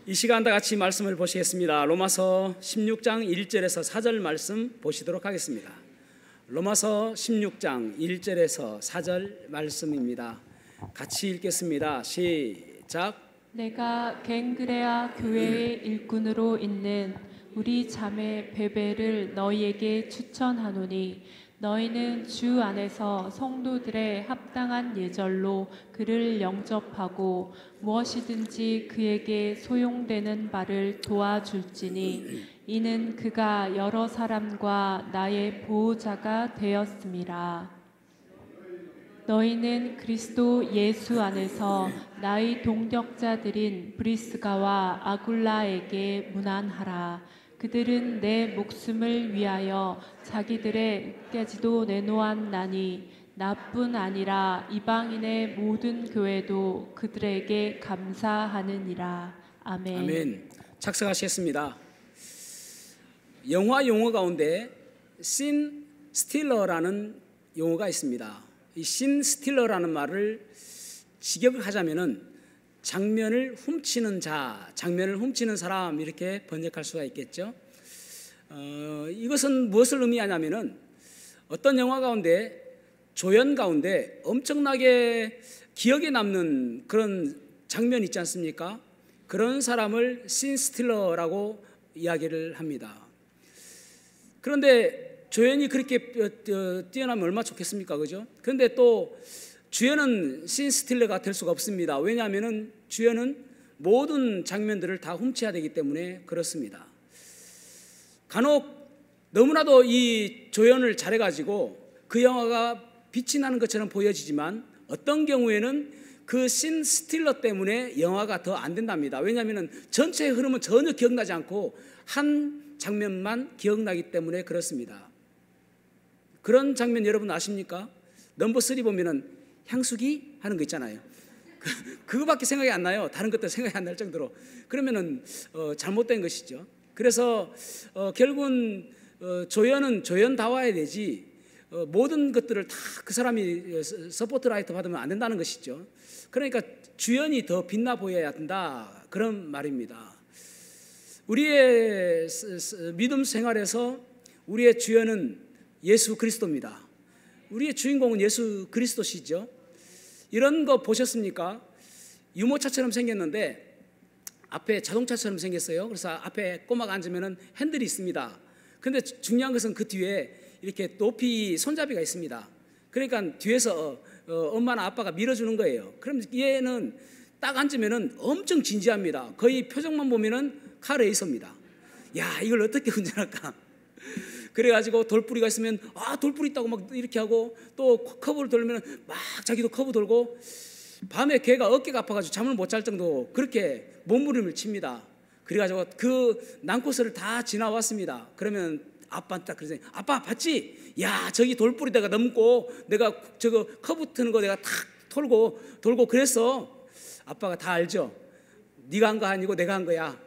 이 시간 다 같이 말씀을 보시겠습니다. 로마서 16장 1절에서 4절 말씀 보시도록 하겠습니다. 로마서 16장 1절에서 4절 말씀입니다. 같이 읽겠습니다. 시작. 내가 갱그레아 교회의 일꾼으로 있는 우리 자매 베베를 너희에게 추천하노니 너희는 주 안에서 성도들의 합당한 예절로 그를 영접하고 무엇이든지 그에게 소용되는 바를 도와줄지니 이는 그가 여러 사람과 나의 보호자가 되었음이라. 너희는 그리스도 예수 안에서 나의 동역자들인 브리스가와 아굴라에게 문안하라. 그들은 내 목숨을 위하여 자기들의 으깨지도 내놓았나니 나뿐 아니라 이방인의 모든 교회도 그들에게 감사하느니라. 아멘. 아멘. 착석하시겠습니다. 영화 용어 가운데 씬 스틸러라는 용어가 있습니다. 이 씬 스틸러라는 말을 직역을 하자면은 장면을 훔치는 자, 장면을 훔치는 사람 이렇게 번역할 수가 있겠죠. 이것은 무엇을 의미하냐면은 어떤 영화 가운데 조연 가운데 엄청나게 기억에 남는 그런 장면 있지 않습니까? 그런 사람을 씬 스틸러라고 이야기를 합니다. 그런데 조연이 그렇게 뛰어나면 얼마나 좋겠습니까? 그죠? 그런데 또 주연은 씬 스틸러가 될 수가 없습니다. 왜냐하면 주연은 모든 장면들을 다 훔쳐야 되기 때문에 그렇습니다. 간혹 너무나도 이 조연을 잘해가지고 그 영화가 빛이 나는 것처럼 보여지지만 어떤 경우에는 그 씬 스틸러 때문에 영화가 더 안 된답니다. 왜냐하면 전체의 흐름은 전혀 기억나지 않고 한 장면만 기억나기 때문에 그렇습니다. 그런 장면 여러분 아십니까? 넘버 3 보면은 향수기 하는 거 있잖아요. 그거밖에 생각이 안 나요. 다른 것들 생각이 안 날 정도로. 그러면은 잘못된 것이죠. 그래서 결국은 조연은 조연다워야 되지 모든 것들을 다 그 사람이 서포트라이트 받으면 안 된다는 것이죠. 그러니까 주연이 더 빛나 보여야 된다 그런 말입니다. 우리의 믿음 생활에서 우리의 주연은 예수 그리스도입니다. 우리의 주인공은 예수 그리스도시죠. 이런 거 보셨습니까? 유모차처럼 생겼는데 앞에 자동차처럼 생겼어요. 그래서 앞에 꼬마가 앉으면 핸들이 있습니다. 근데 중요한 것은 그 뒤에 이렇게 높이 손잡이가 있습니다. 그러니까 뒤에서 엄마나 아빠가 밀어주는 거예요. 그럼 얘는 딱 앉으면 엄청 진지합니다. 거의 표정만 보면 카레이서입니다. 야, 이걸 어떻게 운전할까? 그래가지고 돌뿌리가 있으면 돌뿌리 있다고 막 이렇게 하고 또 커브를 돌면 막 자기도 커브 돌고 밤에 걔가 어깨가 아파가지고 잠을 못 잘 정도 그렇게 몸부림을 칩니다. 그래가지고 그 난코스를 다 지나왔습니다. 그러면 아빠한테 딱 그러세요. 아빠 봤지? 야, 저기 돌뿌리다가 넘고 내가 저거 커브 트는 거 내가 탁 돌고 그랬어. 아빠가 다 알죠? 네가 한 거 아니고 내가 한 거야.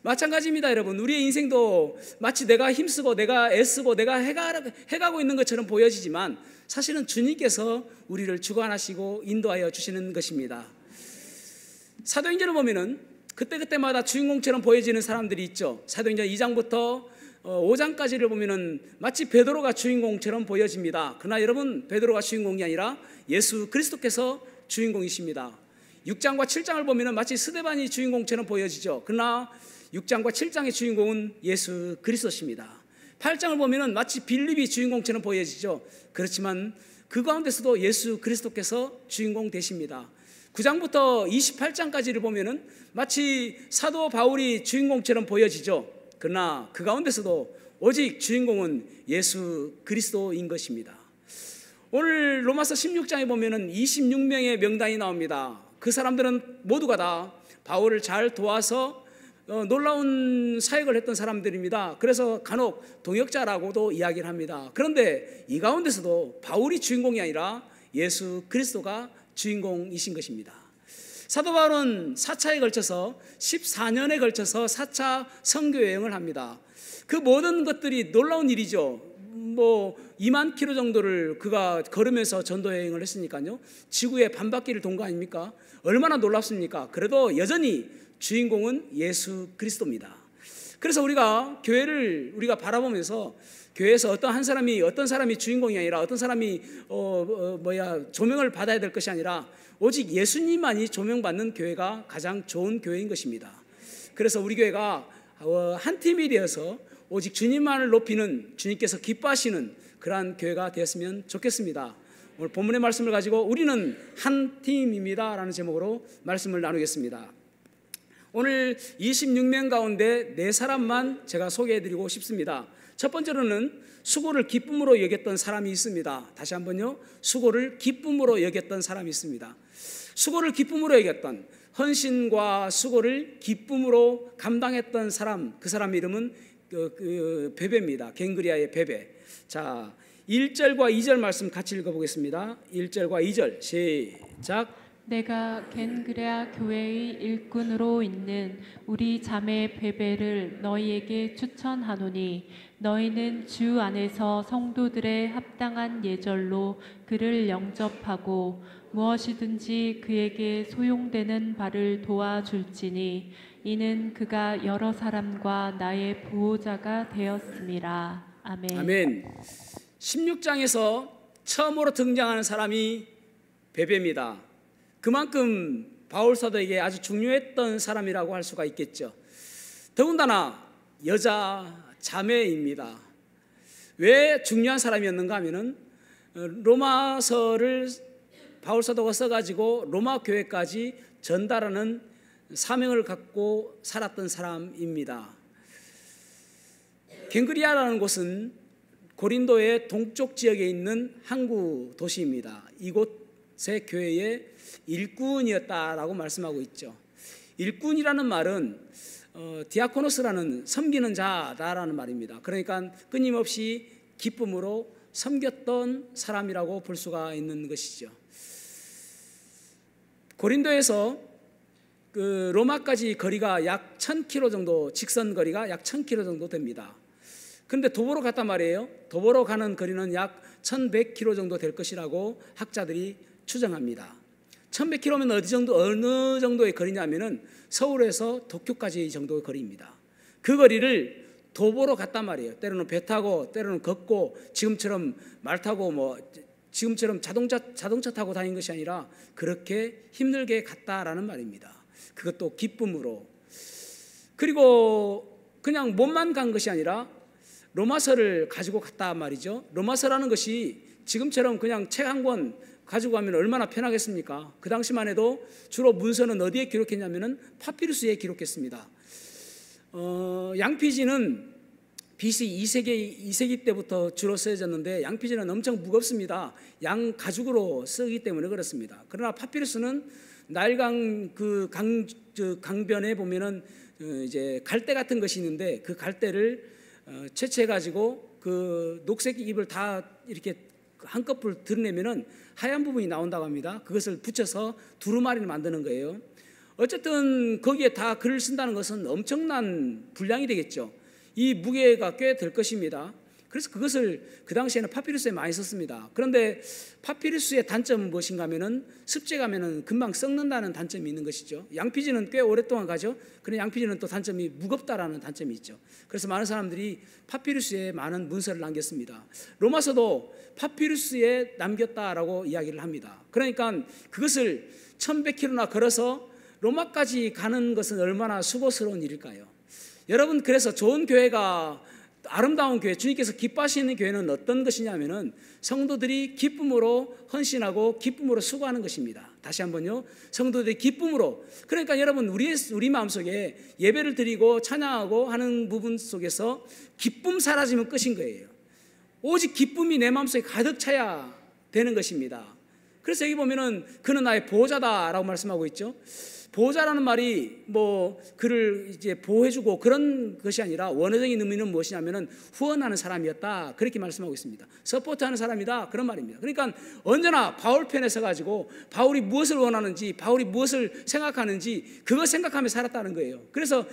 마찬가지입니다. 여러분, 우리의 인생도 마치 내가 힘쓰고 내가 애쓰고 내가 해가고 있는 것처럼 보여지지만 사실은 주님께서 우리를 주관하시고 인도하여 주시는 것입니다. 사도행전을 보면은 그때그때마다 주인공처럼 보여지는 사람들이 있죠. 사도행전 2장부터 5장까지를 보면은 마치 베드로가 주인공처럼 보여집니다. 그러나 여러분, 베드로가 주인공이 아니라 예수 그리스도께서 주인공이십니다. 6장과 7장을 보면은 마치 스데반이 주인공처럼 보여지죠. 그러나 6장과 7장의 주인공은 예수 그리스도십니다. 8장을 보면은 마치 빌립이 주인공처럼 보여지죠. 그렇지만 그 가운데서도 예수 그리스도께서 주인공 되십니다. 9장부터 28장까지를 보면은 마치 사도 바울이 주인공처럼 보여지죠. 그러나 그 가운데서도 오직 주인공은 예수 그리스도인 것입니다. 오늘 로마서 16장에 보면은 26명의 명단이 나옵니다. 그 사람들은 모두가 다 바울을 잘 도와서 놀라운 사역을 했던 사람들입니다. 그래서 간혹 동역자라고도 이야기를 합니다. 그런데 이 가운데서도 바울이 주인공이 아니라 예수 그리스도가 주인공이신 것입니다. 사도 바울은 4차에 걸쳐서 14년에 걸쳐서 4차 선교 여행을 합니다. 그 모든 것들이 놀라운 일이죠. 뭐 2만 킬로 정도를 그가 걸으면서 전도 여행을 했으니까요. 지구의 반바퀴를 돈 거 아닙니까? 얼마나 놀랍습니까? 그래도 여전히 주인공은 예수 그리스도입니다. 그래서 우리가 교회를 우리가 바라보면서 교회에서 어떤 사람이 주인공이 아니라 어떤 사람이 조명을 받아야 될 것이 아니라 오직 예수님만이 조명받는 교회가 가장 좋은 교회인 것입니다. 그래서 우리 교회가 한 팀이 되어서 오직 주님만을 높이는, 주님께서 기뻐하시는 그러한 교회가 되었으면 좋겠습니다. 오늘 본문의 말씀을 가지고 우리는 한 팀입니다 라는 제목으로 말씀을 나누겠습니다. 오늘 26명 가운데 4사람만 제가 소개해드리고 싶습니다. 첫 번째로는 수고를 기쁨으로 여겼던 사람이 있습니다. 다시 한번요. 수고를 기쁨으로 여겼던 사람이 있습니다. 수고를 기쁨으로 여겼던, 헌신과 수고를 기쁨으로 감당했던 사람, 그 사람 이름은 베베입니다. 갱그리아의 베베. 자, 1절과 2절 말씀 같이 읽어보겠습니다. 1절과 2절 시작. 내가 겐그레아 교회의 일꾼으로 있는 우리 자매 베베를 너희에게 추천하노니 너희는 주 안에서 성도들의 합당한 예절로 그를 영접하고 무엇이든지 그에게 소용되는 바를 도와줄지니 이는 그가 여러 사람과 나의 보호자가 되었음이라. 아멘. 아멘. 16장에서 처음으로 등장하는 사람이 베베입니다. 그만큼 바울 사도에게 아주 중요했던 사람이라고 할 수가 있겠죠. 더군다나 여자 자매입니다. 왜 중요한 사람이었는가 하면은 로마서를 바울 사도가 써가지고 로마 교회까지 전달하는 사명을 갖고 살았던 사람입니다. 갱그리아라는 곳은 고린도의 동쪽 지역에 있는 항구 도시입니다. 이곳의 교회의 일꾼이었다라고 말씀하고 있죠. 일꾼이라는 말은 디아코노스라는 섬기는 자다라는 말입니다. 그러니까 끊임없이 기쁨으로 섬겼던 사람이라고 볼 수가 있는 것이죠. 고린도에서 그 로마까지 거리가 약 1000km 정도, 직선 거리가 약 1000km 정도 됩니다. 그런데 도보로 갔단 말이에요. 도보로 가는 거리는 약 1100km 정도 될 것이라고 학자들이 추정합니다. 1100km면 어느 정도의 거리냐면은 서울에서 도쿄까지 정도의 거리입니다. 그 거리를 도보로 갔단 말이에요. 때로는 배 타고, 때로는 걷고, 지금처럼 말 타고 지금처럼 자동차 타고 다닌 것이 아니라 그렇게 힘들게 갔다라는 말입니다. 그것도 기쁨으로. 그리고 그냥 몸만 간 것이 아니라 로마서를 가지고 갔다 말이죠. 로마서라는 것이 지금처럼 그냥 책 한 권 가지고 가면 얼마나 편하겠습니까? 그 당시만 해도 주로 문서는 어디에 기록했냐면은 파피루스에 기록했습니다. 양피지는 BC 2세기 때부터 주로 쓰여졌는데 양피지는 엄청 무겁습니다. 양 가죽으로 쓰기 때문에 그렇습니다. 그러나 파피루스는 나일강 강변에 보면은 이제 갈대 같은 것이 있는데 그 갈대를 채취해 가지고 그 녹색 잎을 다 이렇게 한꺼풀 드러내면은 하얀 부분이 나온다고 합니다. 그것을 붙여서 두루마리를 만드는 거예요. 어쨌든 거기에 다 글을 쓴다는 것은 엄청난 분량이 되겠죠. 이 무게가 꽤 될 것입니다. 그래서 그것을 그 당시에는 파피루스에 많이 썼습니다. 그런데 파피루스의 단점은 무엇인가 하면은 습지에 가면은 금방 썩는다는 단점이 있는 것이죠. 양피지는 꽤 오랫동안 가죠. 그런데 양피지는 또 단점이 무겁다라는 단점이 있죠. 그래서 많은 사람들이 파피루스에 많은 문서를 남겼습니다. 로마서도 파피루스에 남겼다라고 이야기를 합니다. 그러니까 그것을 1100km나 걸어서 로마까지 가는 것은 얼마나 수고스러운 일일까요? 여러분, 그래서 좋은 교회가, 아름다운 교회, 주님께서 기뻐하시는 교회는 어떤 것이냐면은 성도들이 기쁨으로 헌신하고 기쁨으로 수고하는 것입니다. 다시 한번요. 성도들이 기쁨으로. 그러니까 여러분, 우리 마음속에 예배를 드리고 찬양하고 하는 부분 속에서 기쁨 사라지면 끝인 거예요. 오직 기쁨이 내 마음속에 가득 차야 되는 것입니다. 그래서 여기 보면은 그는 나의 보호자다라고 말씀하고 있죠. 보호자라는 말이 그를 이제 보호해주고 그런 것이 아니라 원어적인 의미는 무엇이냐면은 후원하는 사람이었다, 그렇게 말씀하고 있습니다. 서포트하는 사람이다, 그런 말입니다. 그러니까 언제나 바울 편에 서가지고 바울이 무엇을 원하는지, 바울이 무엇을 생각하는지 그거 생각하며 살았다는 거예요. 그래서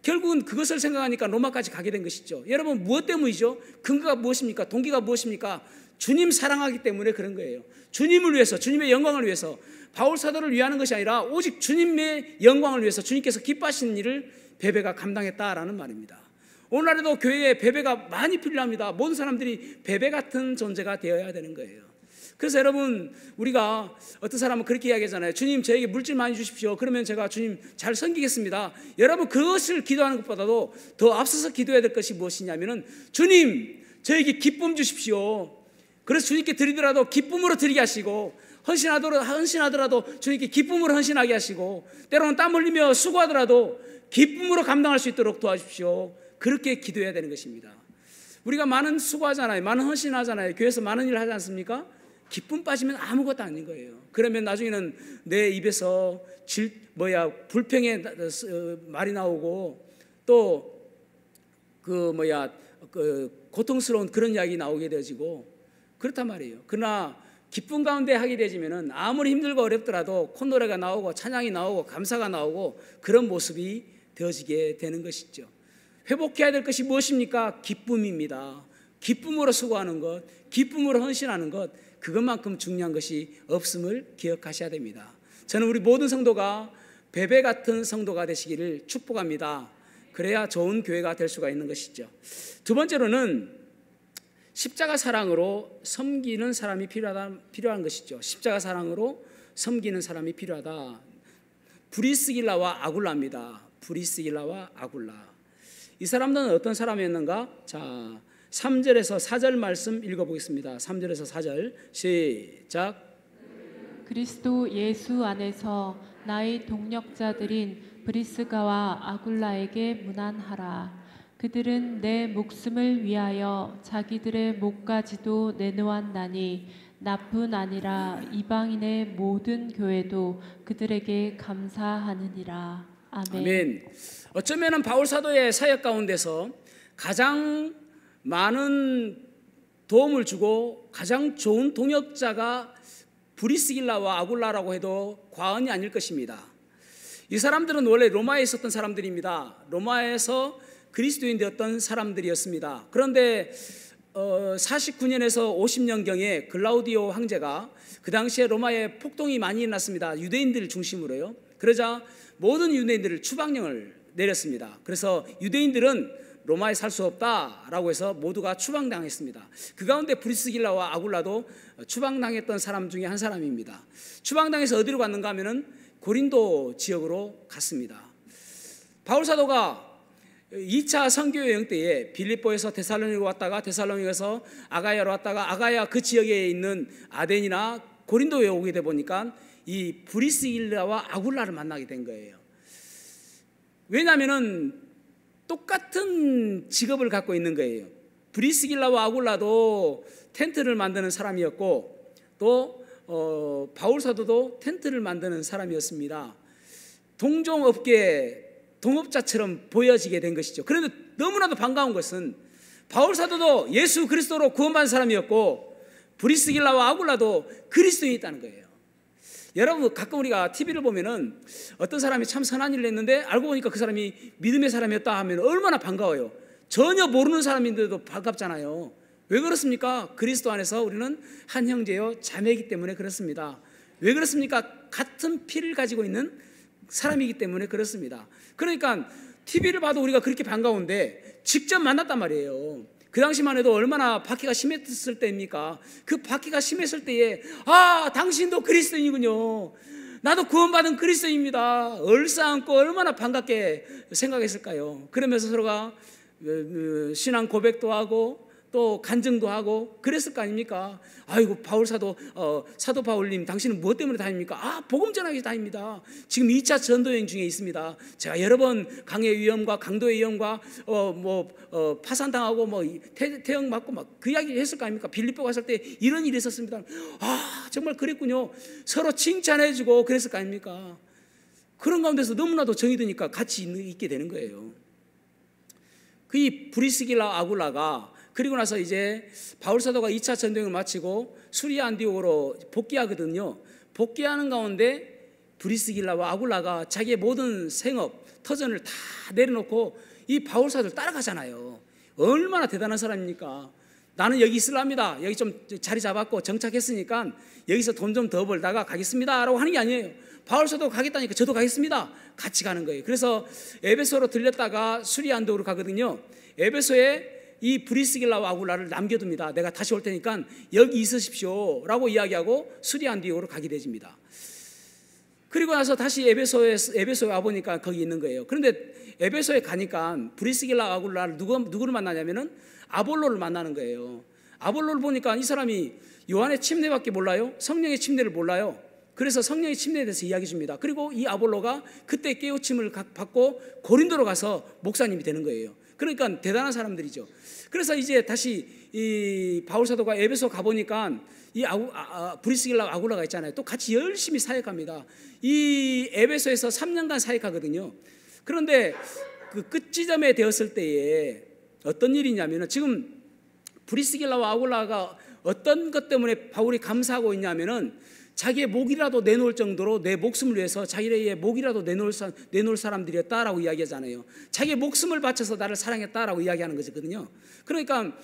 결국은 그것을 생각하니까 로마까지 가게 된 것이죠. 여러분, 무엇 때문이죠? 근거가 무엇입니까? 동기가 무엇입니까? 주님 사랑하기 때문에 그런 거예요. 주님을 위해서, 주님의 영광을 위해서, 바울 사도를 위하는 것이 아니라 오직 주님의 영광을 위해서 주님께서 기뻐하시는 일을 베베가 감당했다라는 말입니다. 오늘날에도 교회에 베베가 많이 필요합니다. 모든 사람들이 베베 같은 존재가 되어야 되는 거예요. 그래서 여러분, 우리가 어떤 사람은 그렇게 이야기하잖아요. 주님, 저에게 물질 많이 주십시오. 그러면 제가 주님 잘 섬기겠습니다. 여러분, 그것을 기도하는 것보다도 더 앞서서 기도해야 될 것이 무엇이냐면은, 주님, 저에게 기쁨 주십시오. 그래서 주님께 드리더라도 기쁨으로 드리게 하시고, 헌신하더라도 주님께 기쁨으로 헌신하게 하시고, 때로는 땀 흘리며 수고하더라도 기쁨으로 감당할 수 있도록 도와주십시오. 그렇게 기도해야 되는 것입니다. 우리가 많은 수고하잖아요. 많은 헌신하잖아요. 교회에서 많은 일을 하지 않습니까? 기쁨 빠지면 아무것도 아닌 거예요. 그러면 나중에는 내 입에서 불평의 말이 나오고, 또 고통스러운 그런 이야기 나오게 되어지고 그렇단 말이에요. 그러나 기쁨 가운데 하게 되지면은 아무리 힘들고 어렵더라도 콧노래가 나오고 찬양이 나오고 감사가 나오고 그런 모습이 되어지게 되는 것이죠. 회복해야 될 것이 무엇입니까? 기쁨입니다. 기쁨으로 수고하는 것, 기쁨으로 헌신하는 것, 그것만큼 중요한 것이 없음을 기억하셔야 됩니다. 저는 우리 모든 성도가 베베 같은 성도가 되시기를 축복합니다. 그래야 좋은 교회가 될 수가 있는 것이죠. 두 번째로는 십자가 사랑으로 섬기는 사람이 필요한 것이죠. 십자가 사랑으로 섬기는 사람이 필요하다. 브리스길라와 아굴라입니다. 브리스길라와 아굴라. 이 사람들은 어떤 사람이었는가? 자, 3절에서 4절 말씀 읽어보겠습니다. 3절에서 4절 시작. 그리스도 예수 안에서 나의 동력자들인 브리스가와 아굴라에게 문안하라. 그들은 내 목숨을 위하여 자기들의 목까지도 내놓았나니 나뿐 아니라 이방인의 모든 교회도 그들에게 감사하느니라. 아멘. 아멘. 어쩌면 바울 사도의 사역 가운데서 가장 많은 도움을 주고 가장 좋은 동역자가 브리스길라와 아굴라라고 해도 과언이 아닐 것입니다. 이 사람들은 원래 로마에 있었던 사람들입니다. 로마에서 그리스도인 되었던 사람들이었습니다. 그런데 49년에서 50년경에 글라우디오 황제가 그 당시에 로마에 폭동이 많이 일어났습니다. 유대인들을 중심으로요. 그러자 모든 유대인들을 추방령을 내렸습니다. 그래서 유대인들은 로마에 살 수 없다라고 해서 모두가 추방당했습니다. 그 가운데 브리스길라와 아굴라도 추방당했던 사람 중에 한 사람입니다. 추방당해서 어디로 갔는가 하면은 고린도 지역으로 갔습니다. 바울 사도가 2차 선교 여행 때에 빌립보에서 데살로니가로 왔다가 데살로니가에서 아가야로 왔다가 아가야 그 지역에 있는 아덴이나 고린도에 오게 돼 보니까 이 브리스길라와 아굴라를 만나게 된 거예요. 왜냐하면은 똑같은 직업을 갖고 있는 거예요. 브리스길라와 아굴라도 텐트를 만드는 사람이었고 또 바울 사도도 텐트를 만드는 사람이었습니다. 동종업계 동업자처럼 보여지게 된 것이죠. 그런데 너무나도 반가운 것은 바울 사도도 예수 그리스도로 구원받은 사람이었고 브리스길라와 아굴라도 그리스도인이 있다는 거예요. 여러분, 가끔 우리가 TV를 보면은 어떤 사람이 참 선한 일을 했는데 알고 보니까 그 사람이 믿음의 사람이었다 하면 얼마나 반가워요. 전혀 모르는 사람인데도 반갑잖아요. 왜 그렇습니까? 그리스도 안에서 우리는 한 형제요 자매이기 때문에 그렇습니다. 왜 그렇습니까? 같은 피를 가지고 있는 사람이기 때문에 그렇습니다. 그러니까 TV를 봐도 우리가 그렇게 반가운데 직접 만났단 말이에요. 그 당시만 해도 얼마나 박해가 심했을 때입니까? 그 박해가 심했을 때에 당신도 그리스도인이군요. 나도 구원받은 그리스도인입니다. 얼싸안고 얼마나 반갑게 생각했을까요? 그러면서 서로가 신앙 고백도 하고 또 간증도 하고 그랬을 거 아닙니까? 아이고 바울 사도 바울님 당신은 무엇 때문에 다닙니까? 복음 전하기 다닙니다. 지금 2차 전도 여행 중에 있습니다. 제가 여러 번 강의 위험과 강도의 위험과 파산당하고 태형 맞고 막 그 이야기 했을 거 아닙니까? 빌립보 갔을 때 이런 일이 있었습니다. 정말 그랬군요. 서로 칭찬해주고 그랬을 거 아닙니까? 그런 가운데서 너무나도 정이 드니까 같이 있게 되는 거예요. 그 브리스길라 아굴라가 그리고 나서 이제 바울 사도가 2차 전쟁을 마치고 수리아 안디옥으로 복귀하거든요. 복귀하는 가운데 브리스길라와 아굴라가 자기의 모든 생업, 터전을 다 내려놓고 이 바울 사도를 따라가잖아요. 얼마나 대단한 사람입니까? 나는 여기 있으랍니다. 여기 좀 자리 잡았고 정착했으니까 여기서 돈 좀 더 벌다가 가겠습니다 라고 하는 게 아니에요. 바울 사도 가겠다니까 저도 가겠습니다. 같이 가는 거예요. 그래서 에베소로 들렸다가 수리안도로 가거든요. 에베소에 이 브리스길라와 아굴라를 남겨둡니다. 내가 다시 올 테니까 여기 있으십시오 라고 이야기하고 수리안디오로 가게 되집니다. 그리고 나서 다시 에베소에 와보니까 거기 있는 거예요. 그런데 에베소에 가니까 브리스길라 아굴라를 누구를 만나냐면은 아볼로를 만나는 거예요. 아볼로를 보니까 이 사람이 요한의 침례밖에 몰라요. 성령의 침례를 몰라요. 그래서 성령의 침례에 대해서 이야기해 줍니다. 그리고 이 아볼로가 그때 깨우침을 받고 고린도로 가서 목사님이 되는 거예요. 그러니까 대단한 사람들이죠. 그래서 이제 다시 이 바울 사도가 에베소 가보니까 이 브리스길라 아굴라가 있잖아요. 또 같이 열심히 사역합니다. 이 에베소에서 3년간 사역하거든요. 그런데 그 끝지점에 되었을 때에 어떤 일이 있냐면은 지금 브리스길라와 아굴라가 어떤 것 때문에 바울이 감사하고 있냐면은 자기의 목이라도 내놓을 정도로 내 목숨을 위해서 자기의 목이라도 내놓을 사람들이었다라고 이야기하잖아요. 자기의 목숨을 바쳐서 나를 사랑했다라고 이야기하는 거거든요. 그러니까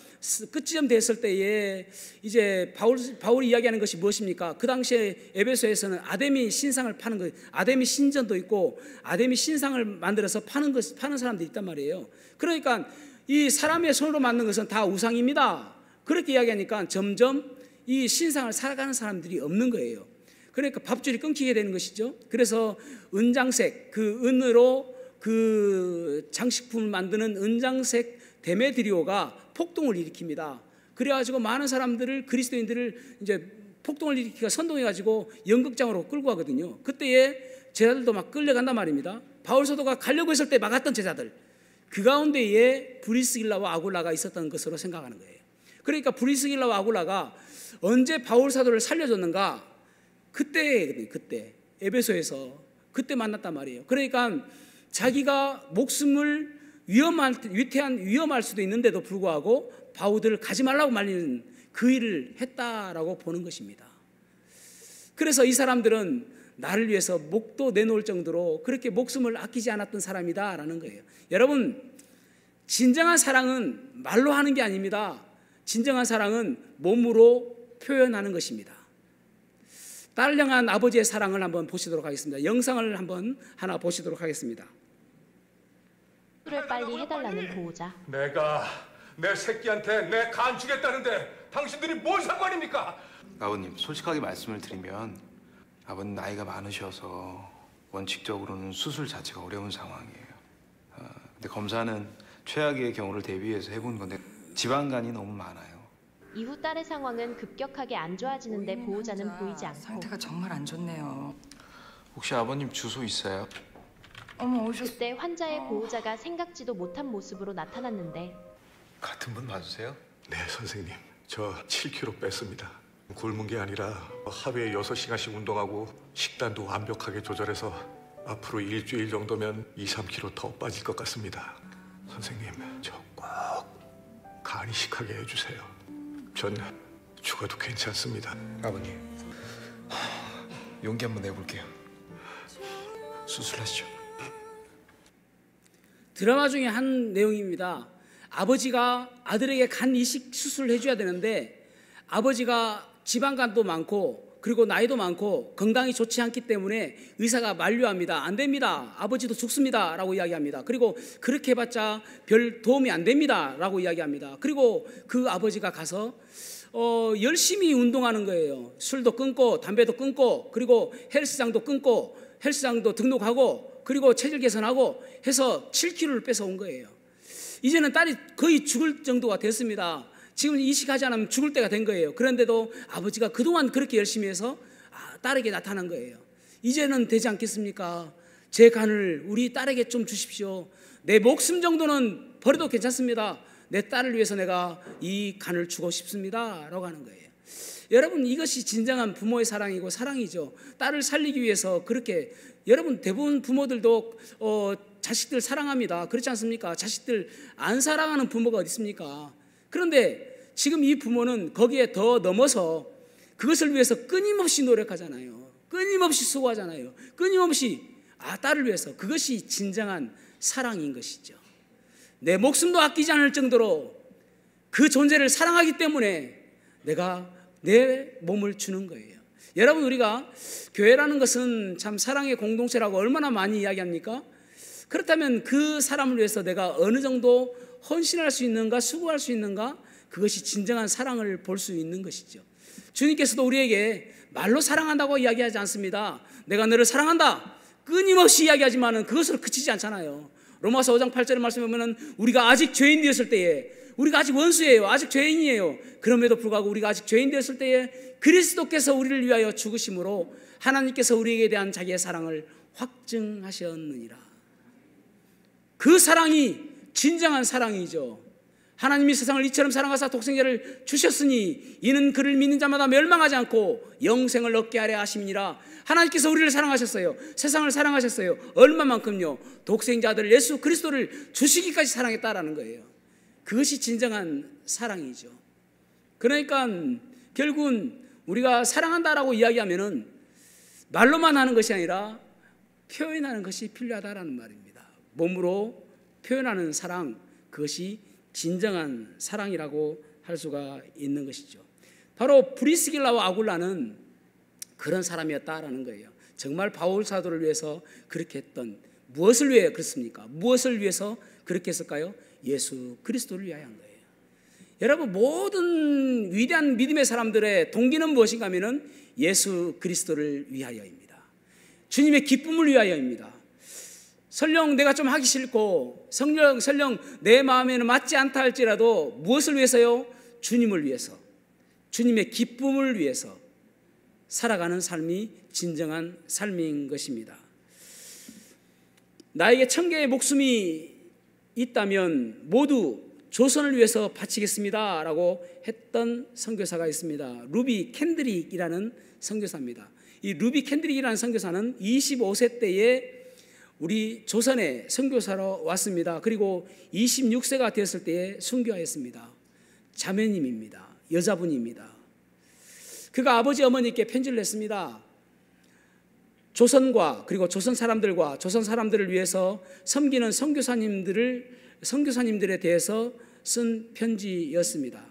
끝지점 됐을 때에 이제 바울이 이야기하는 것이 무엇입니까? 그 당시에 에베소에서는 아데미 신상을 파는 거, 아데미 신전도 있고 아데미 신상을 만들어서 파는 사람들이 있단 말이에요. 그러니까 이 사람의 손으로 만든 것은 다 우상입니다. 그렇게 이야기하니까 점점 이 신상을 살아가는 사람들이 없는 거예요. 그러니까 밥줄이 끊기게 되는 것이죠. 그래서 은장색, 그 은으로 그 장식품을 만드는 은장색 데메드리오가 폭동을 일으킵니다. 그래가지고 많은 사람들을, 그리스도인들을 이제 폭동을 일으키고 선동해가지고 연극장으로 끌고 가거든요. 그때에 제자들도 막 끌려간단 말입니다. 바울 사도가 가려고 했을 때 막았던 제자들, 그 가운데에 브리스길라와 아굴라가 있었던 것으로 생각하는 거예요. 그러니까 브리스길라와 아굴라가 언제 바울 사도를 살려줬는가? 그때 에베소에서 그때 만났단 말이에요. 그러니까 자기가 목숨을 위험할 수도 있는데도 불구하고 바울들을 가지 말라고 말리는 그 일을 했다라고 보는 것입니다. 그래서 이 사람들은 나를 위해서 목도 내놓을 정도로 그렇게 목숨을 아끼지 않았던 사람이다라는 거예요. 여러분, 진정한 사랑은 말로 하는 게 아닙니다. 진정한 사랑은 몸으로 표현하는 것입니다. 딸을 향한 아버지의 사랑을 한번 보시도록 하겠습니다. 영상을 한번 하나 보시도록 하겠습니다. 수술을 빨리 해달라는 보호자. 내가 내 새끼한테 내 간 주겠다는데 당신들이 뭔 상관입니까? 아버님, 솔직하게 말씀을 드리면 아버님 나이가 많으셔서 원칙적으로는 수술 자체가 어려운 상황이에요. 근데 검사는 최악의 경우를 대비해서 해본 건데 지방간이 너무 많아요. 이후 딸의 상황은 급격하게 안 좋아지는데 보호자는 보이지 않고. 상태가 정말 안 좋네요. 혹시 아버님 주소 있어요? 어머, 오셨어. 그때 환자의 보호자가 생각지도 못한 모습으로 나타났는데. 같은 분 맞으세요? 네, 선생님. 저 7kg 뺐습니다. 굶은 게 아니라 하루에 6시간씩 운동하고 식단도 완벽하게 조절해서 앞으로 일주일 정도면 2-3kg 더 빠질 것 같습니다. 선생님, 저 꼭 간 이식하게 해주세요. 전 죽어도 괜찮습니다. 아버님, 용기 한번 내볼게요. 수술하시죠. 드라마 중에 한 내용입니다. 아버지가 아들에게 간 이식 수술을 해줘야 되는데 아버지가 지방간도 많고 그리고 나이도 많고 건강이 좋지 않기 때문에 의사가 만류합니다. 안 됩니다. 아버지도 죽습니다 라고 이야기합니다. 그리고 그렇게 해봤자 별 도움이 안 됩니다 라고 이야기합니다. 그리고 그 아버지가 가서 열심히 운동하는 거예요. 술도 끊고 담배도 끊고 그리고 헬스장도 끊고 헬스장도 등록하고 그리고 체질 개선하고 해서 7kg를 뺏어온 거예요. 이제는 딸이 거의 죽을 정도가 됐습니다. 지금 이식하지 않으면 죽을 때가 된 거예요. 그런데도 아버지가 그동안 그렇게 열심히 해서 딸에게 나타난 거예요. 이제는 되지 않겠습니까? 제 간을 우리 딸에게 좀 주십시오. 내 목숨 정도는 버려도 괜찮습니다. 내 딸을 위해서 내가 이 간을 주고 싶습니다 라고 하는 거예요. 여러분, 이것이 진정한 부모의 사랑이고 사랑이죠. 딸을 살리기 위해서 그렇게, 여러분 대부분 부모들도 자식들 사랑합니다. 그렇지 않습니까? 자식들 안 사랑하는 부모가 어디 있습니까? 그런데 지금 이 부모는 거기에 더 넘어서 그것을 위해서 끊임없이 노력하잖아요. 끊임없이 수고하잖아요. 끊임없이 딸을 위해서. 그것이 진정한 사랑인 것이죠. 내 목숨도 아끼지 않을 정도로 그 존재를 사랑하기 때문에 내가 내 몸을 주는 거예요. 여러분, 우리가 교회라는 것은 참 사랑의 공동체라고 얼마나 많이 이야기합니까? 그렇다면 그 사람을 위해서 내가 어느 정도 헌신할 수 있는가, 수고할 수 있는가, 그것이 진정한 사랑을 볼 수 있는 것이죠. 주님께서도 우리에게 말로 사랑한다고 이야기하지 않습니다. 내가 너를 사랑한다 끊임없이 이야기하지만 그것으로 그치지 않잖아요. 로마서 5장 8절의 말씀에 보면 우리가 아직 죄인 되었을 때에, 우리가 아직 원수예요, 아직 죄인이에요. 그럼에도 불구하고 우리가 아직 죄인 되었을 때에 그리스도께서 우리를 위하여 죽으심으로 하나님께서 우리에게 대한 자기의 사랑을 확증하셨느니라. 그 사랑이 진정한 사랑이죠. 하나님이 세상을 이처럼 사랑하사 독생자를 주셨으니 이는 그를 믿는 자마다 멸망하지 않고 영생을 얻게 하려 하심이니라. 하나님께서 우리를 사랑하셨어요. 세상을 사랑하셨어요. 얼마만큼요? 독생자들 예수 그리스도를 주시기까지 사랑했다라는 거예요. 그것이 진정한 사랑이죠. 그러니까 결국은 우리가 사랑한다라고 이야기하면은 말로만 하는 것이 아니라 표현하는 것이 필요하다라는 말입니다. 몸으로 표현하는 사랑, 그것이 진정한 사랑이라고 할 수가 있는 것이죠. 바로 브리스길라와 아굴라는 그런 사람이었다라는 거예요. 정말 바울 사도를 위해서 그렇게 했던, 무엇을 위해 그렇습니까? 무엇을 위해서 그렇게 했을까요? 예수 그리스도를 위하여 한 거예요. 여러분, 모든 위대한 믿음의 사람들의 동기는 무엇인가 하면은 예수 그리스도를 위하여입니다. 주님의 기쁨을 위하여입니다. 설령 내가 좀 하기 싫고 설령 내 마음에는 맞지 않다 할지라도 무엇을 위해서요? 주님을 위해서, 주님의 기쁨을 위해서 살아가는 삶이 진정한 삶인 것입니다. 나에게 1000개의 목숨이 있다면 모두 조선을 위해서 바치겠습니다 라고 했던 선교사가 있습니다. 루비 캔드릭이라는 선교사입니다. 이 루비 캔드릭이라는 선교사는 25세 때에 우리 조선에 선교사로 왔습니다. 그리고 26세가 되었을 때에 순교하였습니다. 자매님입니다. 여자분입니다. 그가 아버지 어머니께 편지를 냈습니다. 조선과 그리고 조선 사람들과 조선 사람들을 위해서 섬기는 선교사님들에 대해서 쓴 편지였습니다.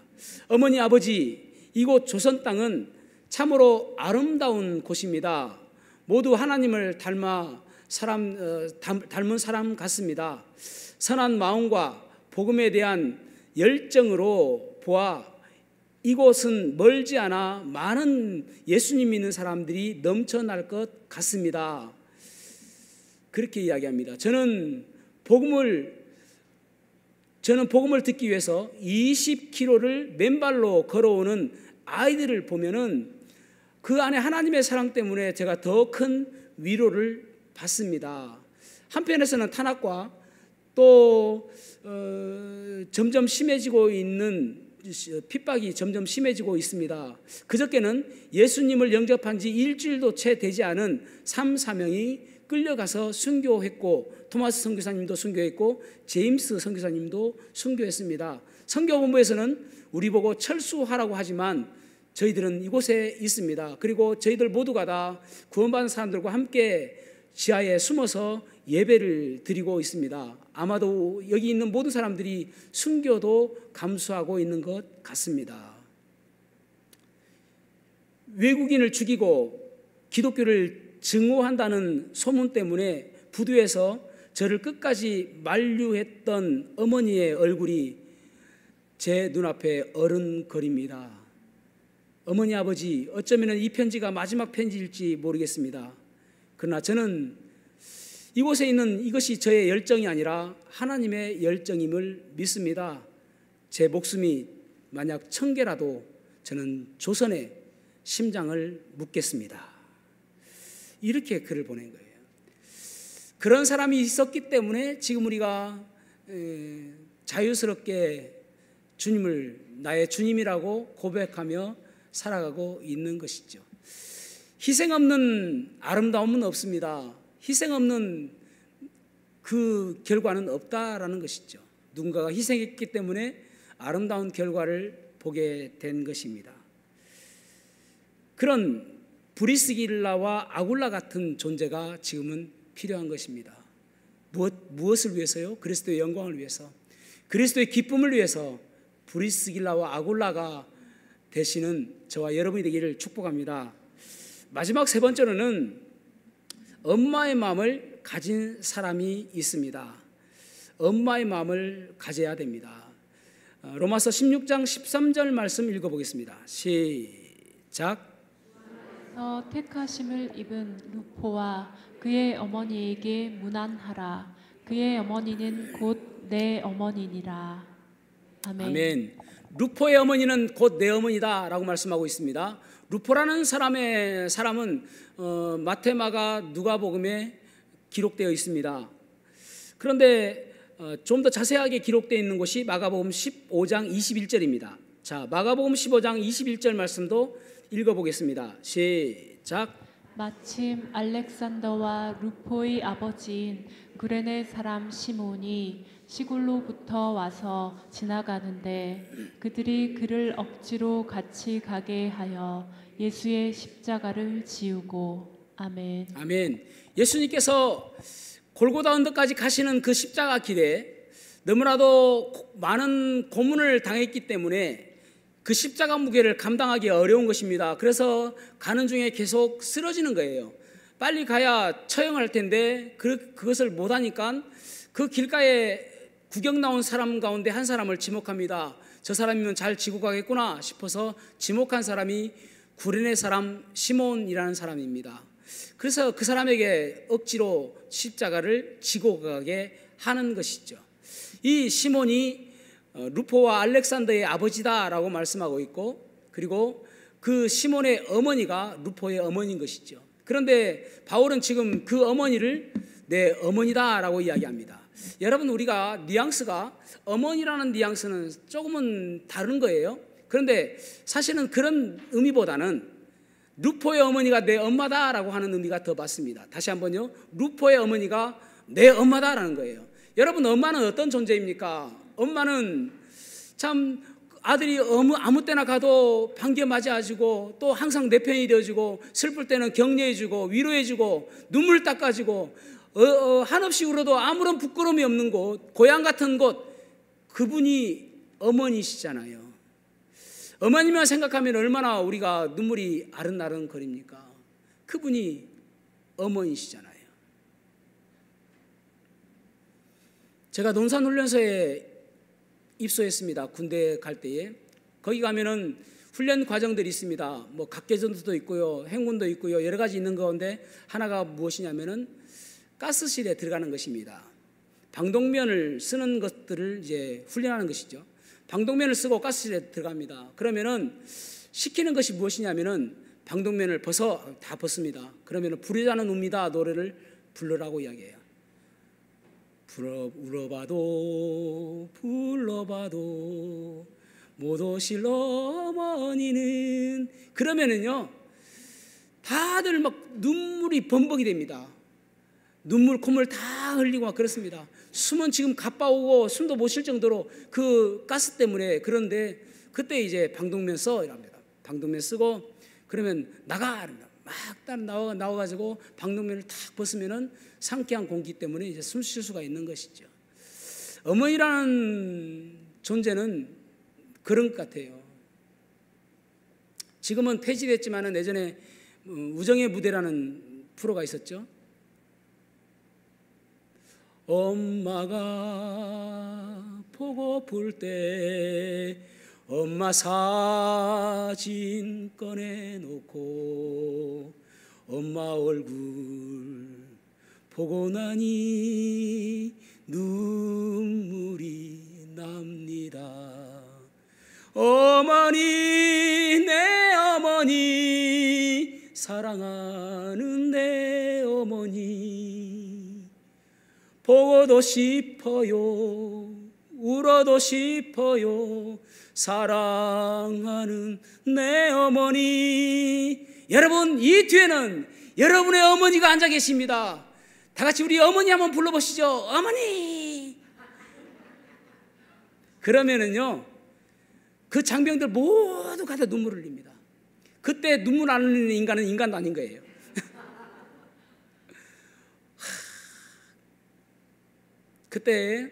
어머니, 아버지, 이곳 조선 땅은 참으로 아름다운 곳입니다. 모두 하나님을 닮은 사람 같습니다. 선한 마음과 복음에 대한 열정으로 보아 이곳은 멀지 않아 많은 예수님 믿는 사람들이 넘쳐날 것 같습니다. 그렇게 이야기합니다. 저는 복음을 듣기 위해서 20km를 맨발로 걸어오는 아이들을 보면은 그 안에 하나님의 사랑 때문에 제가 더 큰 위로를 받습니다. 한편에서는 탄압과 또 점점 심해지고 있는 핍박이 점점 심해지고 있습니다. 그저께는 예수님을 영접한 지 일주일도 채 되지 않은 3-4명이 끌려가서 순교했고, 토마스 선교사님도 순교했고 제임스 선교사님도 순교했습니다. 선교본부에서는 우리 보고 철수하라고 하지만 저희들은 이곳에 있습니다. 그리고 저희들 모두가 다 구원받은 사람들과 함께 지하에 숨어서 예배를 드리고 있습니다. 아마도 여기 있는 모든 사람들이 순교도 감수하고 있는 것 같습니다. 외국인을 죽이고 기독교를 증오한다는 소문 때문에 부두에서 저를 끝까지 만류했던 어머니의 얼굴이 제 눈앞에 어른거립니다. 어머니, 아버지, 어쩌면 이 편지가 마지막 편지일지 모르겠습니다. 그러나 저는 이곳에 있는 이것이 저의 열정이 아니라 하나님의 열정임을 믿습니다. 제 목숨이 만약 1000개라도 저는 조선에 심장을 묻겠습니다. 이렇게 글을 보낸 거예요. 그런 사람이 있었기 때문에 지금 우리가 자유스럽게 주님을 나의 주님이라고 고백하며 살아가고 있는 것이죠. 희생 없는 아름다움은 없습니다. 희생 없는 그 결과는 없다라는 것이죠. 누군가가 희생했기 때문에 아름다운 결과를 보게 된 것입니다. 그런 브리스길라와 아굴라 같은 존재가 지금은 필요한 것입니다. 무엇을 위해서요? 그리스도의 영광을 위해서, 그리스도의 기쁨을 위해서 브리스길라와 아굴라가 되시는 저와 여러분이 되기를 축복합니다. 마지막 세 번째로는 엄마의 마음을 가진 사람이 있습니다. 엄마의 마음을 가져야 됩니다. 로마서 16장 13절 말씀 읽어보겠습니다. 시작. 택하심을 입은 루포와 그의 어머니에게 문안하라. 그의 어머니는 곧 내 어머니니라. 아멘. 아멘. 루포의 어머니는 곧 내 어머니다 라고 말씀하고 있습니다. 루포라는 사람은 마태, 마가, 누가복음에 기록되어 있습니다. 그런데 좀 더 자세하게 기록되어 있는 곳이 마가복음 15장 21절입니다. 자, 마가복음 15장 21절 말씀도 읽어보겠습니다. 시작. 마침 알렉산더와 루포의 아버지인 구레네 사람 시몬이 시골로부터 와서 지나가는데 그들이 그를 억지로 같이 가게 하여 예수의 십자가를 지우고. 아멘. 아멘. 예수님께서 골고다 언덕까지 가시는 그 십자가 길에 너무나도 많은 고문을 당했기 때문에 그 십자가 무게를 감당하기 어려운 것입니다. 그래서 가는 중에 계속 쓰러지는 거예요. 빨리 가야 처형할 텐데 그것을 못하니까 그 길가에 구경 나온 사람 가운데 한 사람을 지목합니다. 저 사람이면 잘 지고 가겠구나 싶어서 지목한 사람이 구레네 사람 시몬이라는 사람입니다. 그래서 그 사람에게 억지로 십자가를 지고 가게 하는 것이죠. 이 시몬이 루포와 알렉산더의 아버지다라고 말씀하고 있고, 그리고 그 시몬의 어머니가 루포의 어머니인 것이죠. 그런데 바울은 지금 그 어머니를 내 어머니다라고 이야기합니다. 여러분, 우리가 뉘앙스가 어머니라는 뉘앙스는 조금은 다른 거예요. 그런데 사실은 그런 의미보다는 루포의 어머니가 내 엄마다라고 하는 의미가 더 맞습니다. 다시 한번요. 루포의 어머니가 내 엄마다라는 거예요. 여러분, 엄마는 어떤 존재입니까? 엄마는 참 아들이 아무 때나 가도 반겨 맞아주고 또 항상 내 편이 되어주고 슬플 때는 격려해주고 위로해주고 눈물 닦아주고 한없이 울어도 아무런 부끄러움이 없는 곳, 고향 같은 곳, 그분이 어머니시잖아요. 어머니만 생각하면 얼마나 우리가 눈물이 아른아른거립니까? 그분이 어머니시잖아요. 제가 논산훈련소에 입소했습니다. 군대 갈 때에. 거기 가면은 훈련 과정들이 있습니다. 뭐 각개전투도 있고요, 행군도 있고요, 여러 가지 있는 가운데 하나가 무엇이냐면은 가스실에 들어가는 것입니다. 방독면을 쓰는 것들을 이제 훈련하는 것이죠. 방독면을 쓰고 가스실에 들어갑니다. 그러면은 시키는 것이 무엇이냐면은 방독면을 다 벗습니다. 그러면은 부르자는 웁니다 노래를 부르라고 이야기해요. 불러봐도 못 오실 어머니는, 그러면은요 다들 막 눈물이 범벅이 됩니다. 눈물 콧물 다 흘리고 막 그렇습니다. 숨은 지금 가빠오고 숨도 못 쉴 정도로 그 가스 때문에. 그런데 그때 이제 방독면 써 이랍니다. 방독면 쓰고 그러면 나가 막 나와가지고 방독면을 탁 벗으면은 상쾌한 공기 때문에 이제 숨 쉴 수가 있는 것이죠. 어머니라는 존재는 그런 것 같아요. 지금은 폐지됐지만은 예전에 우정의 무대라는 프로가 있었죠. 엄마가 보고플 때 엄마 사진 꺼내놓고 엄마 얼굴 보고 나니 눈물이 납니다. 어머니, 내 어머니, 사랑하는 내 어머니, 보고도 싶어요, 울어도 싶어요, 사랑하는 내 어머니. 여러분, 이 뒤에는 여러분의 어머니가 앉아 계십니다. 다 같이 우리 어머니 한번 불러보시죠. 어머니. 그러면은요 그 장병들 모두가 다 눈물을 흘립니다. 그때 눈물 안 흘리는 인간은 인간도 아닌 거예요. 그때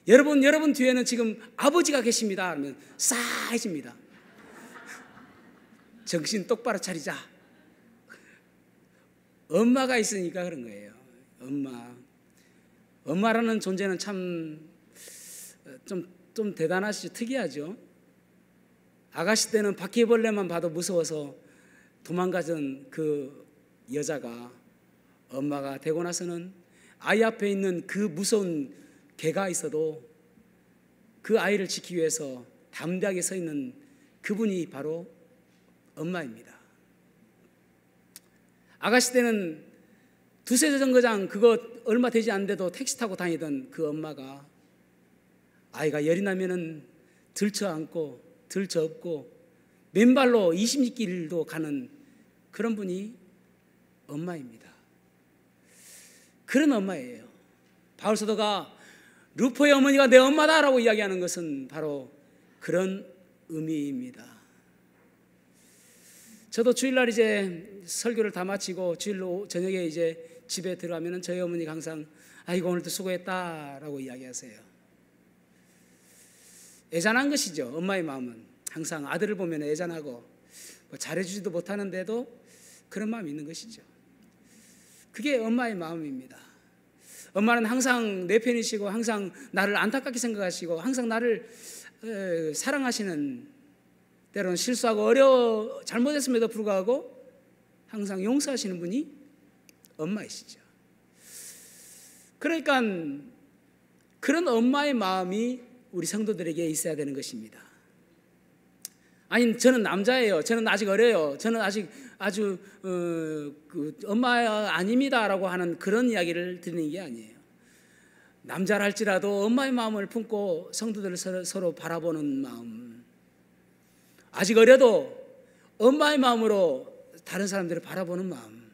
여러분 뒤에는 지금 아버지가 계십니다 하면 싸해집니다. 정신 똑바로 차리자. 엄마가 있으니까 그런 거예요. 엄마라는 존재는 참 좀 대단하시죠. 특이하죠. 아가씨 때는 바퀴벌레만 봐도 무서워서 도망가던 그 여자가 엄마가 되고 나서는 아이 앞에 있는 그 무서운 개가 있어도 그 아이를 지키기 위해서 담대하게 서 있는 그분이 바로 엄마입니다. 아가씨 때는 두세 정거장 그거 얼마 되지 않는데도 택시 타고 다니던 그 엄마가 아이가 열이 나면은 들쳐안고 들쳐업고 맨발로 20리길도 가는 그런 분이 엄마입니다. 그런 엄마예요. 바울 사도가 루포의 어머니가 내 엄마다라고 이야기하는 것은 바로 그런 의미입니다. 저도 주일날 이제 설교를 다 마치고 주일로 저녁에 이제 집에 들어가면은 저희 어머니가 항상 아이고 오늘도 수고했다라고 이야기하세요. 애잔한 것이죠. 엄마의 마음은 항상 아들을 보면 애잔하고 뭐 잘해주지도 못하는데도 그런 마음이 있는 것이죠. 그게 엄마의 마음입니다. 엄마는 항상 내 편이시고 항상 나를 안타깝게 생각하시고 항상 나를 사랑하시는, 때로는 실수하고 잘못했음에도 불구하고 항상 용서하시는 분이 엄마이시죠. 그러니까 그런 엄마의 마음이 우리 성도들에게 있어야 되는 것입니다. 아니 저는 남자예요. 저는 아직 어려요. 저는 아주 엄마 아닙니다라고 하는 그런 이야기를 드리는 게 아니에요. 남자라 할지라도 엄마의 마음을 품고 성도들을 서로 바라보는 마음, 아직 어려도 엄마의 마음으로 다른 사람들을 바라보는 마음,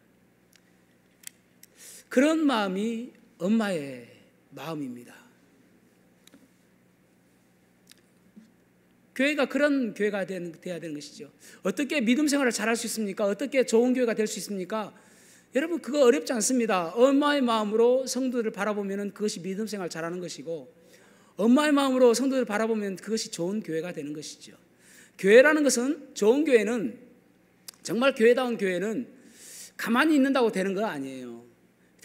그런 마음이 엄마의 마음입니다. 교회가 그런 교회가 되어야 되는 것이죠. 어떻게 믿음 생활을 잘할 수 있습니까? 어떻게 좋은 교회가 될 수 있습니까? 여러분 그거 어렵지 않습니다. 엄마의 마음으로 성도들을 바라보면 그것이 믿음 생활 잘하는 것이고, 엄마의 마음으로 성도들을 바라보면 그것이 좋은 교회가 되는 것이죠. 교회라는 것은, 좋은 교회는, 정말 교회다운 교회는 가만히 있는다고 되는 거 아니에요.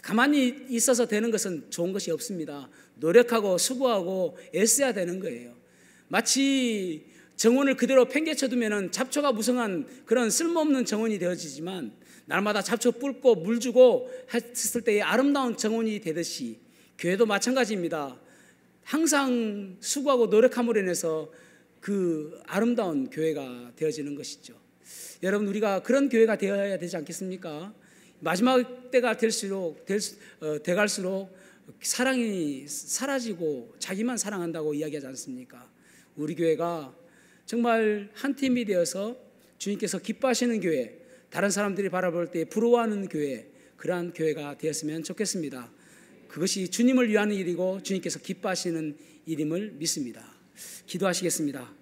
가만히 있어서 되는 것은 좋은 것이 없습니다. 노력하고 수고하고 애써야 되는 거예요. 마치 정원을 그대로 팽개쳐두면 잡초가 무성한 그런 쓸모없는 정원이 되어지지만, 날마다 잡초 뿔고 물 주고 했을 때의 아름다운 정원이 되듯이 교회도 마찬가지입니다. 항상 수고하고 노력함으로 인해서 그 아름다운 교회가 되어지는 것이죠. 여러분 우리가 그런 교회가 되어야 되지 않겠습니까? 마지막 때가 돼갈수록 사랑이 사라지고 자기만 사랑한다고 이야기하지 않습니까? 우리 교회가 정말 한 팀이 되어서 주님께서 기뻐하시는 교회, 다른 사람들이 바라볼 때 부러워하는 교회, 그러한 교회가 되었으면 좋겠습니다. 그것이 주님을 위한 일이고 주님께서 기뻐하시는 일임을 믿습니다. 기도하시겠습니다.